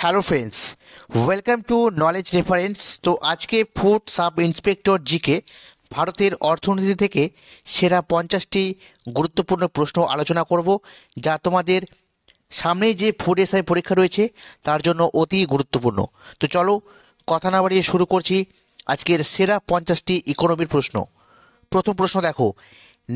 Hello friends, welcome to knowledge reference. তো আজকে food sub inspector GK ভারতের অর্থনীতি থেকে সেরা 50টি গুরুত্বপূর্ণ প্রশ্ন আলোচনা করব, যা তোমাদের সামনেই যে ফুড এসআই পরীক্ষা রয়েছে তার জন্য অতি গুরুত্বপূর্ণ। তো চলো কথা না বাড়িয়ে শুরু করছি আজকের সেরা 50টি ইকোনমির প্রশ্ন। প্রথম প্রশ্ন দেখো,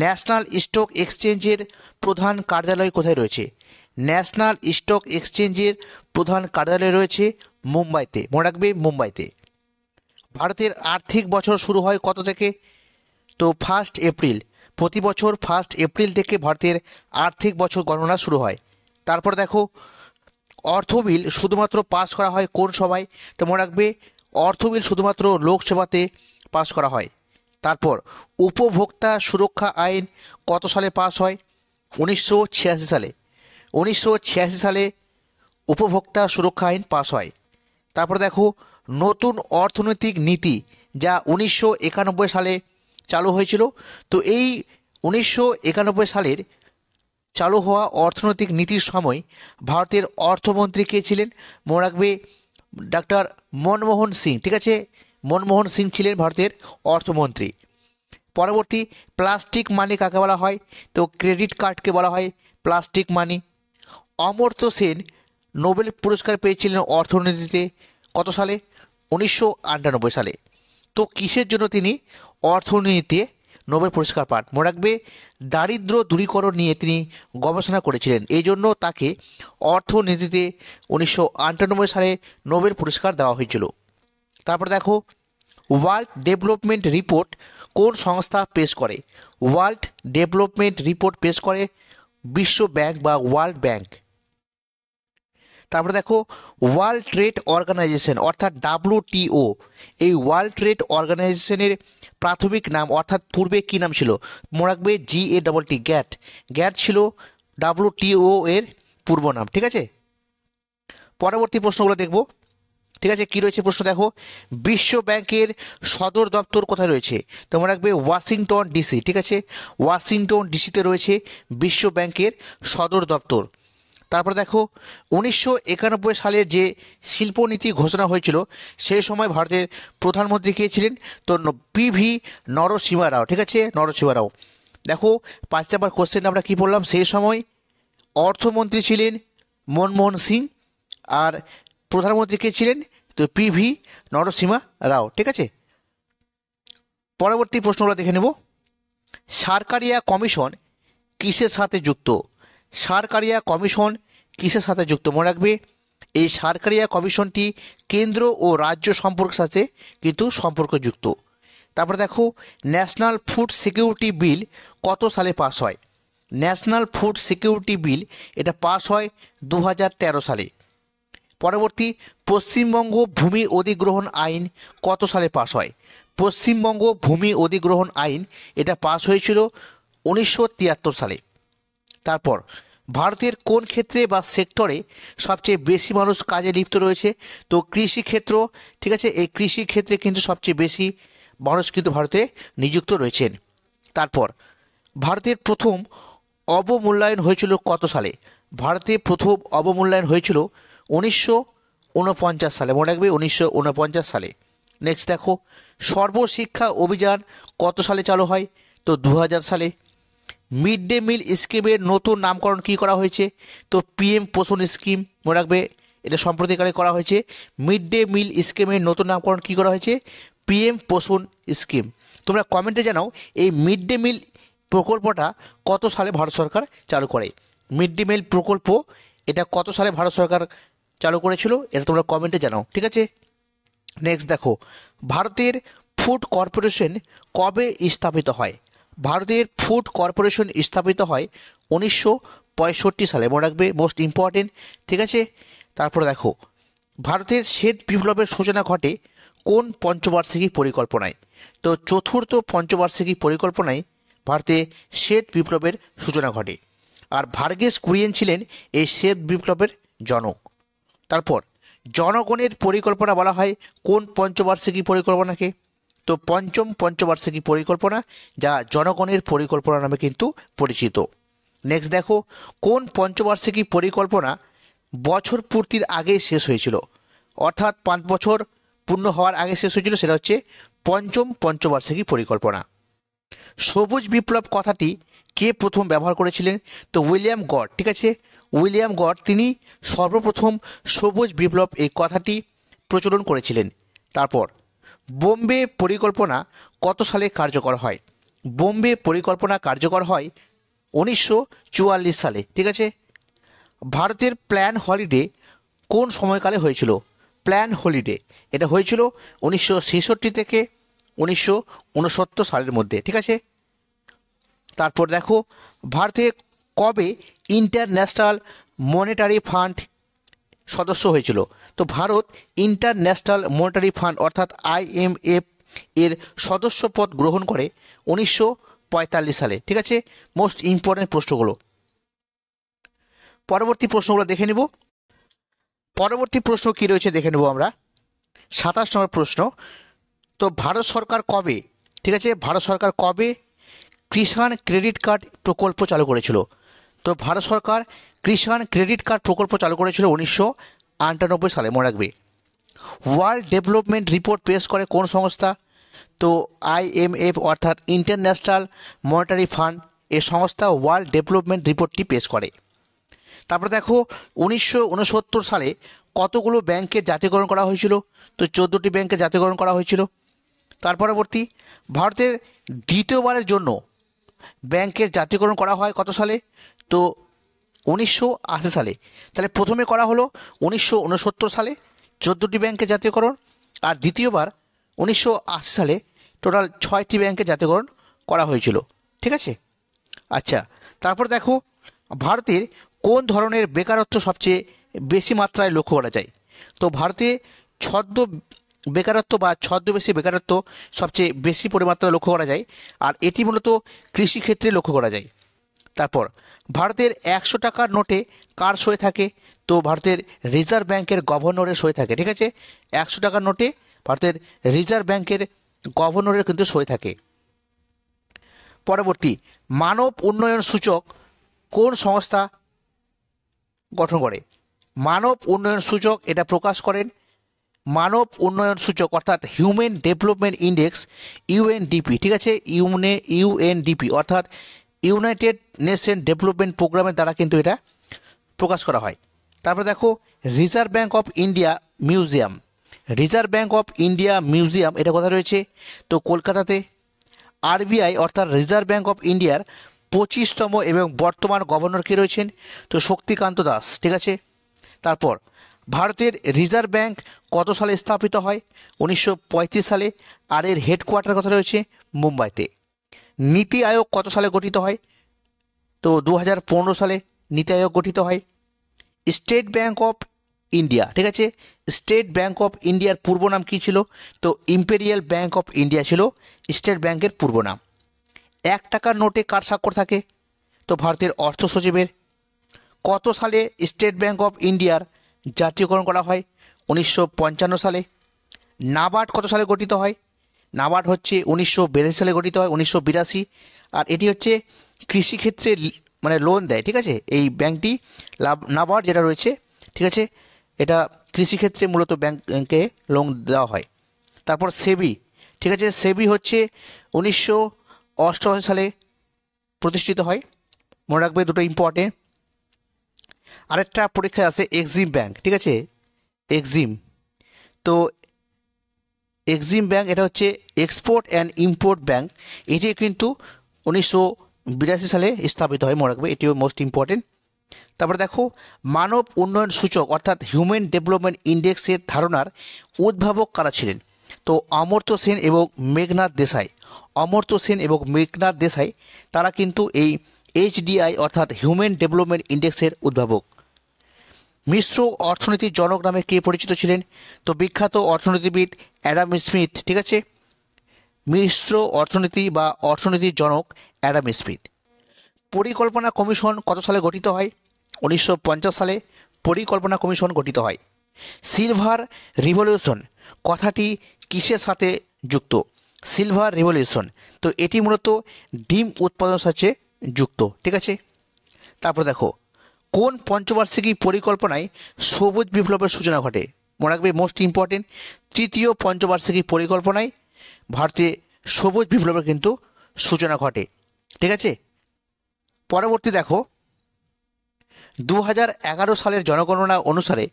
ন্যাশনাল স্টক এক্সচেঞ্জের প্রধান কার্যালয় কোথায় রয়েছে? ন্যাশনাল স্টক এক্সচেঞ্জের প্রধান কার্যালয় রয়েছে মুম্বাইতে। মনে রাখবে, মুম্বাইতে। ভারতের আর্থিক বছর শুরু হয় কত থেকে? তো 1 এপ্রিল। প্রতি বছর 1 এপ্রিল থেকে ভারতের আর্থিক বছর গণনা শুরু হয়। তারপর দেখো, অর্থ বিল শুধুমাত্র পাস করা হয় কোন সভায়? তো মনে রাখবে, অর্থ বিল শুধুমাত্র লোকসভাতে পাস করা হয়। তারপর উপভোক্তা সুরক্ষা আইন কত সালে পাস হয়? 1986 সালে। 1986 সালে উপভোক্তা সুরক্ষা আইন পাস হয়। তারপর দেখো, নতুন অর্থনৈতিক নীতি যা 1991 সালে চালু হয়েছিল। তো এই 1991 সালের চালু হওয়া অর্থনৈতিক নীতির সময় ভারতের অর্থমন্ত্রী কে ছিলেন? মনে রাখবে, ডাক্তার মনমোহন সিং। ঠিক আছে, মনমোহন সিং ছিলেন ভারতের অর্থমন্ত্রী। পরবর্তী, প্লাস্টিক মানি কাকে বলা হয়? তো ক্রেডিট কার্ডকে বলা হয় প্লাস্টিক মানি। অমর্ত্য সেন নোবেল পুরস্কার পেয়েছিলেন অর্থনীতিতে কত সালে? 1998 সালে। তো কিসের জন্য তিনি অর্থনীতিতে নোবেল পুরস্কার পান? মনে রাখবে, দারিদ্র দূরীকরণ নিয়ে তিনি গবেষণা করেছিলেন, এই জন্য তাকে অর্থনীতিতে 1998 সালে নোবেল পুরস্কার দেওয়া হয়েছিল। তারপর দেখো, ওয়ার্ল্ড ডেভেলপমেন্ট রিপোর্ট কোন সংস্থা পেশ করে? ওয়ার্ল্ড ডেভেলপমেন্ট রিপোর্ট পেশ করে বিশ্ব ব্যাংক বা ওয়ার্ল্ড ব্যাংক। তারপরে দেখো, ওয়ার্ল্ড ট্রেড অর্গানাইজেশন অর্থাৎ WTO, এই ওয়ার্ল্ড ট্রেড অর্গানাইজেশনের প্রাথমিক নাম অর্থাৎ পূর্বে কী নাম ছিল? মনে রাখবে, GATT, গ্যাট। গ্যাট ছিল WTO এর পূর্ব নাম। ঠিক আছে, পরবর্তী প্রশ্নগুলো দেখব। ঠিক আছে, কী রয়েছে প্রশ্ন দেখো, বিশ্ব ব্যাংকের সদর দপ্তর কোথায় রয়েছে? তো মনে রাখবে, ওয়াশিংটন ডিসি। ঠিক আছে, ওয়াশিংটন ডিসিতে রয়েছে বিশ্ব ব্যাংকের সদর দপ্তর। তারপর দেখো, 1991 সালের যে শিল্পনীতি ঘোষণা হয়েছিল সেই সময় ভারতের প্রধানমন্ত্রী কে ছিলেন? তো PV নরসিমহা রাও। ঠিক আছে, নরসিমহা রাও। দেখো 5 নাম্বার কোশ্চেন আমরা কি বললাম, সেই সময় অর্থমন্ত্রী ছিলেন মনমোহন সিং আর প্রধানমন্ত্রী কে ছিলেন? তো PV নরসিমহা রাও। ঠিক আছে, পরবর্তী প্রশ্নগুলো দেখে নেব। সরকারিয়া কমিশন কিসের সাথে যুক্ত? সরকারিয়া কমিশন কিসের সাথে যুক্ত? মনে রাখবে, এই সরকারিয়া কমিশনটি কেন্দ্র ও রাজ্য সম্পর্কের সাথে কিন্তু সম্পর্কযুক্ত। তারপরে দেখো, ন্যাশনাল ফুড সিকিউরিটি বিল কত সালে পাস হয়? ন্যাশনাল ফুড সিকিউরিটি বিল এটা পাস হয় 2013 সালে। পরবর্তী, পশ্চিমবঙ্গ ভূমি অধিগ্রহণ আইন কত সালে পাস হয়? পশ্চিমবঙ্গ ভূমি অধিগ্রহণ আইন এটা পাস হয়েছিল 1973 সালে। তারপর, ভারতের কোন ক্ষেত্রে বা সেক্টরে সবচেয়ে বেশি মানুষ কাজে লিপ্ত রয়েছে? তো কৃষিক্ষেত্র। ঠিক আছে, এই কৃষিক্ষেত্রে কিন্তু সবচেয়ে বেশি মানুষ কিন্তু ভারতে নিযুক্ত রয়েছেন। তারপর, ভারতের প্রথম অবমূল্যায়ন হয়েছিল কত সালে? ভারতে প্রথম অবমূল্যায়ন হয়েছিল 1949 সালে। মনে রাখবে, 1949 সালে। নেক্সট দেখো, সর্বশিক্ষা অভিযান কত সালে চালু হয়? তো 2000 সালে। মিড ডে মিল স্কিমের নতুন নামকরণ কী করা হয়েছে? তো PM পোষণ স্কিম। মনে রাখবে, এটা সম্প্রতিকালে করা হয়েছে। মিড ডে মিল স্কিমের নতুন নামকরণ কী করা হয়েছে? PM পোষণ স্কিম। তোমরা কমেন্টে জানাও, এই মিড ডে মিল প্রকল্পটা কত সালে ভারত সরকার চালু করে? মিড ডে মিল প্রকল্প এটা কত সালে ভারত সরকার চালু করেছিল, এটা তোমরা কমেন্টে জানাও। ঠিক আছে, নেক্সট দেখো, ভারতের ফুড কর্পোরেশন কবে স্থাপিত হয়? ভারতের ফুড কর্পোরেশন স্থাপিত হয় 1965 সালে। মনে রাখবে, মোস্ট ইম্পর্টেন্ট। ঠিক আছে, তারপর দেখো, ভারতের শ্বেত বিপ্লবের সূচনা ঘটে কোন পঞ্চবার্ষিকী পরিকল্পনায়? তো চতুর্থ পঞ্চবার্ষিকী পরিকল্পনায় ভারতে শ্বেত বিপ্লবের সূচনা ঘটে। আর ভার্গেস কুরিয়েন ছিলেন এই শ্বেত বিপ্লবের জনক। তারপর, জনগণের পরিকল্পনা বলা হয় কোন পঞ্চবার্ষিকী পরিকল্পনাকে? তো পঞ্চম পঞ্চবার্ষিকী পরিকল্পনা, যা জনগণের পরিকল্পনা নামে কিন্তু পরিচিত। নেক্সট দেখো, কোন পঞ্চবার্ষিকী পরিকল্পনা বছর পূর্তির আগে শেষ হয়েছিল, অর্থাৎ 5 বছর পূর্ণ হওয়ার আগে শেষ হয়েছিল, সেটা হচ্ছে পঞ্চম পঞ্চবার্ষিকী পরিকল্পনা। সবুজ বিপ্লব কথাটি কে প্রথম ব্যবহার করেছিলেন? তো উইলিয়াম গড, ঠিক আছে, উইলিয়াম গড তিনি সর্বপ্রথম সবুজ বিপ্লব এই কথাটি প্রচলন করেছিলেন। তারপর বোম্বে পরিকল্পনা কত সালে কার্যকর হয়? বোম্বে পরিকল্পনা কার্যকর হয় 1944 সালে, ঠিক আছে। ভারতের প্ল্যান হলিডে কোন সময়কালে হয়েছিল? প্ল্যান হলিডে এটা হয়েছিল 1966 থেকে 1969 সালের মধ্যে, ঠিক আছে। তারপর দেখো, ভারতে কবে ইন্টারন্যাশনাল মনিটারি ফান্ড সদস্য হয়েছিল? তো ভারত ইন্টারন্যাশনাল মনিটারি ফান্ড অর্থাৎ IMF এর সদস্য পদ গ্রহণ করে 1945 সালে, ঠিক আছে। মোস্ট ইম্পর্টেন্ট প্রশ্নগুলো, পরবর্তী প্রশ্নগুলো দেখে নেব। পরবর্তী প্রশ্ন কি রয়েছে দেখে নেব আমরা। 27 নম্বর প্রশ্ন, তো ভারত সরকার কবে, ঠিক আছে, ভারত সরকার কবে কিষাণ ক্রেডিট কার্ড প্রকল্প চালু করেছিল? তো ভারত সরকার কিষাণ ক্রেডিট কার্ড প্রকল্প চালু করেছিল 1998 সালে, মনে রাখবে। ওয়ার্ল্ড ডেভেলপমেন্ট রিপোর্ট পেশ করে কোন সংস্থা? তো IMF অর্থাৎ ইন্টারন্যাশনাল মনিটারি ফান্ড এই সংস্থা ওয়ার্ল্ড ডেভেলপমেন্ট রিপোর্টটি পেশ করে। তারপরে দেখো, 1969 সালে কতগুলো ব্যাংকের জাতীয়করণ করা হয়েছিল? তো 14টি ব্যাংকের জাতীয়করণ করা হয়েছিল। তার পরবর্তী, ভারতের দ্বিতীয়বারের জন্য ব্যাংকের জাতীয়করণ করা হয় কত সালে? তো 1980 সালে। তাহলে প্রথমে করা হলো 1969 সালে 14টি ব্যাংকের জাতীয়করণ, আর দ্বিতীয়বার 1980 সালে টোটাল 6টি ব্যাংকের জাতীয়করণ করা হয়েছিল, ঠিক আছে। আচ্ছা, তারপর দেখো, ভারতের কোন ধরনের বেকারত্ব সবচেয়ে বেশি মাত্রায় লক্ষ্য করা যায়? তো ভারতে ছদ্ম বেকারত্ব বা ছদ্মবেশী বেকারত্ব সবচেয়ে বেশি পরিমাত্রায় লক্ষ্য করা যায়, আর এটি মূলত কৃষিক্ষেত্রে লক্ষ্য করা যায়। তারপর ভারতের 100 টাকার নোটে কার সই থাকে? তো ভারতের রিজার্ভ ব্যাংকের গভর্নরের সই থাকে, ঠিক আছে। 100 টাকার নোটে ভারতের রিজার্ভ ব্যাংকের গভর্নরের কিন্তু সই থাকে। পরবর্তী, মানব উন্নয়ন সূচক কোন সংস্থা গঠন করে? মানব উন্নয়ন সূচক এটা প্রকাশ করেন মানব উন্নয়ন সূচক অর্থাৎ হিউম্যান ডেভেলপমেন্ট ইন্ডেক্স, UNDP, ঠিক আছে, UNDP অর্থাৎ ইউনাইটেড নেশন ডেভেলপমেন্ট প্রোগ্রামের দ্বারা কিন্তু এটা প্রকাশ করা হয়। তারপর দেখো, reserve bank of India museum, reserve bank of India museum এটা কোথায় রয়েছে? তো কলকাতাতে। RBI অর্থাৎ রিজার্ভ ব্যাংক অফ ইন্ডিয়ার 25তম এবং বর্তমান গভর্নর কে রয়েছেন? তো শক্তিকান্ত দাস, ঠিক আছে। তারপর ভারতের রিজার্ভ ব্যাংক কত সালে স্থাপিত হয়? 1935 সালে, আর এর হেডকোয়ার্টার কথা রয়েছে মুম্বাইতে। নীতি আয়োগ কত সালে গঠিত হয়? তো 2015 সালে নীতি আয়োগ গঠিত হয়। স্টেট ব্যাংক অফ ইন্ডিয়া, ঠিক আছে, স্টেট ব্যাংক অফ ইন্ডিয়ার পূর্ব নাম কী ছিল? তো ইম্পেরিয়াল ব্যাংক অফ ইন্ডিয়া ছিল স্টেট ব্যাংকের পূর্ব নাম। 1 টাকার নোটে কার স্বাক্ষর থাকে? তো ভারতের অর্থ সচিবের। কত সালে স্টেট ব্যাংক অফ ইন্ডিয়ার জাতীয়করণ করা হয়? 1955 সালে। নাবার্ড কত সালে গঠিত হয়? নাবার্ড হচ্ছে 1982 সালে গঠিত হয়, 1982। আর এটি হচ্ছে কৃষিক্ষেত্রে মানে লোন দেয়, ঠিক আছে, এই ব্যাংকটি নাবার্ড যেটা রয়েছে, ঠিক আছে, এটা কৃষিক্ষেত্রে মূলত ব্যাংকে লোন দেওয়া হয়। তারপর সেবি, ঠিক আছে, সেবি হচ্ছে 1988 সালে প্রতিষ্ঠিত হয়, মনে রাখবে, দুটো ইম্পর্টেন্ট। আরেকটা পরীক্ষায় আছে এক্সিম ব্যাংক, ঠিক আছে, এক্সিম। তো এক্সিম ব্যাংক এটা হচ্ছে এক্সপোর্ট অ্যান্ড ইম্পোর্ট ব্যাংক, এটি কিন্তু 1982 সালে স্থাপিত হয়, মনে রাখবে, এটিও মোস্ট ইম্পর্টেন্ট। তারপরে দেখো, মানব উন্নয়ন সূচক অর্থাৎ হিউম্যান ডেভেলপমেন্ট ইন্ডেক্সের ধারণার উদ্ভাবক কারা ছিলেন? তো অমর্ত্য সেন এবং মেঘনাথ দেশাই, অমর্ত্য সেন এবং মেঘনাথ দেশাই তারা কিন্তু এই HDI অর্থাৎ হিউম্যান ডেভেলপমেন্ট ইন্ডেক্সের উদ্ভাবক। মিশ্র অর্থনীতির জনক নামে কে পরিচিত ছিলেন? তো বিখ্যাত অর্থনীতিবিদ অ্যাডাম স্মিথ, ঠিক আছে, মিশ্র অর্থনীতি বা অর্থনীতির জনক অ্যাডাম স্মিথ। পরিকল্পনা কমিশন কত সালে গঠিত হয়? 1950 সালে পরিকল্পনা কমিশন গঠিত হয়। সিলভার রিভলিউশন কথাটি কিসের সাথে যুক্ত? সিলভার রিভলিউশন, তো এটি মূলত ডিম উৎপাদনের সাথে যুক্ত, ঠিক আছে। তারপর দেখো, কোন পঞ্চবার্ষিকী পরিকল্পনায় সবুজ বিপ্লবের সূচনা ঘটে? মনে রাখবে, মোস্ট ইম্পর্টেন্ট, তৃতীয় পঞ্চবার্ষিকী পরিকল্পনায় ভারতে সবুজ বিপ্লবের কিন্তু সূচনা ঘটে। ঠিক আছে, পরবর্তী দেখো, 2011 সালের জনগণনা অনুসারে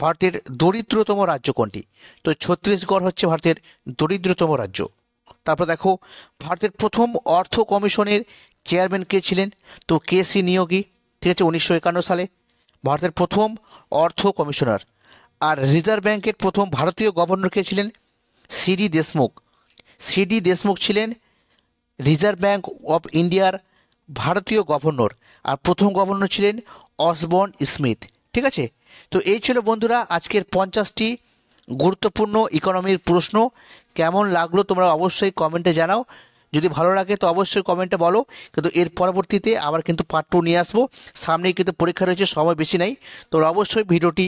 ভারতের দরিদ্রতম রাজ্য কোনটি? তো ছত্তিশগড় হচ্ছে ভারতের দরিদ্রতম রাজ্য। তারপর দেখো, ভারতের প্রথম অর্থ কমিশনের চেয়ারম্যান কে ছিলেন? তো কেসি নিয়োগী। ঠিক আছে, 1951 সালে ভারতের প্রথম অর্থ কমিশনার। আর রিজার্ভ ব্যাংকের প্রথম ভারতীয় গভর্নর কে ছিলেন? সিডি দেশমুখ। সিডি দেশমুখ ছিলেন রিজার্ভ ব্যাংক অফ ইন্ডিয়ার ভারতীয় গভর্নর, আর প্রথম গভর্নর ছিলেন অসবর্ন স্মিথ। ঠিক আছে, তো এই ছিল বন্ধুরা আজকের 50টি গুরুত্বপূর্ণ ইকোনমির প্রশ্ন। কেমন লাগলো তোমরা অবশ্যই কমেন্টে জানাও। যদি ভালো লাগে তো অবশ্যই কমেন্টে বলো, কিন্তু এর পরবর্তীতে আবার কিন্তু পার্ট 2 নিয়ে আসবো। সামনেই কিন্তু পরীক্ষা রয়েছে, সময় বেশি নাই। তোমরা অবশ্যই ভিডিওটি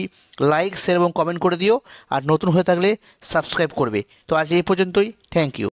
লাইক, শেয়ার এবং কমেন্ট করে দিও, আর নতুন হয়ে থাকলে সাবস্ক্রাইব করবে। তো আজ এই পর্যন্তই, থ্যাংক ইউ।